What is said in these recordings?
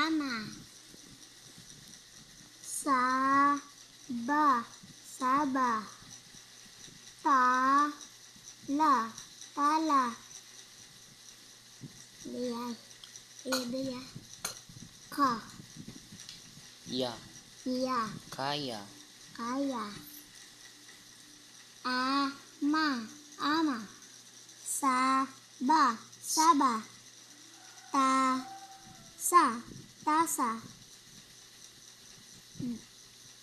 sama. Saba, saba. Tala, tala. Đây đây. Ka, Ya. ya, Kaya. kaya. Ama, ama. Saba, saba. Tasa, tasa.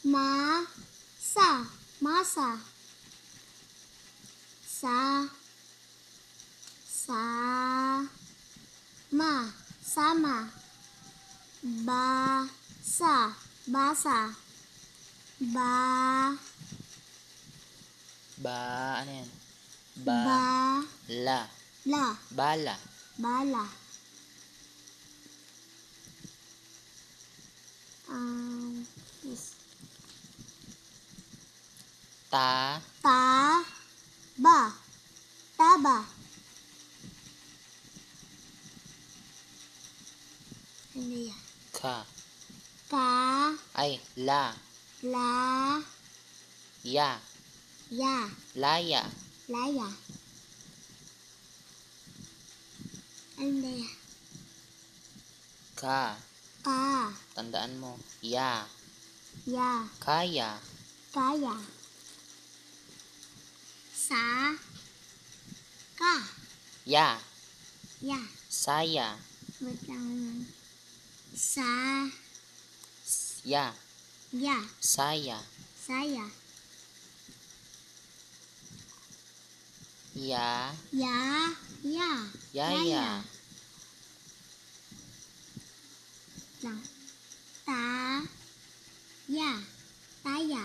Masa, masa. Sama, sama. Basa, basa. Ano yan? La, Bala. bala. Taba, taba. Ano yan? Ka. Ay, La. Ya. ya, Laya. laya. Ano yan? Ka. Ka, Tandaan mo. Ya. ya, Kaya. kaya. Ya. Ya. Saya. Wait lang. Ya. Ya, Saya. saya. Ya. Ya, Yaya. Lang. Taya.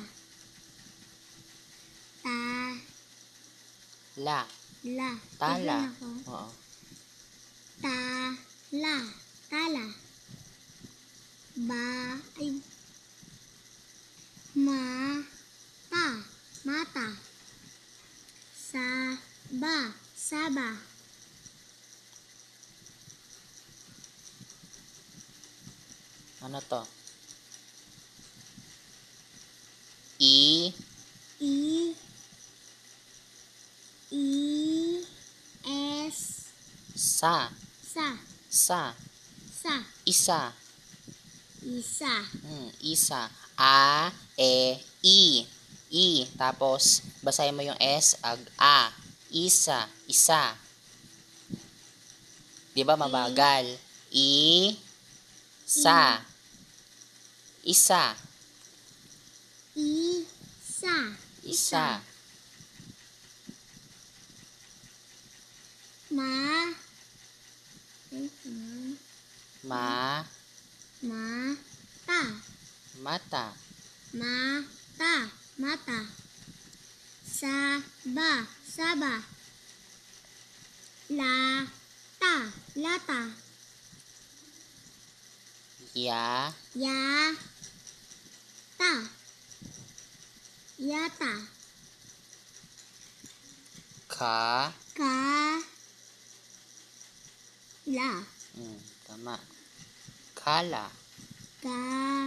La. Tignan Tala. ako. Oo. Tala. Mata. Saba. Ano to? I. Sa. Sa. Isa. Isa. Isa. A, I. Tapos, basahin mo yung S, A. Isa. Di ba mabagal? Isa. Isa. Mata. Mata. Saba. Lata. Yata. Ka. Tama. Kala. Kala.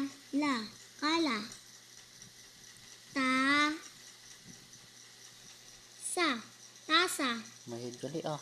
Tasa. Mahigali ah.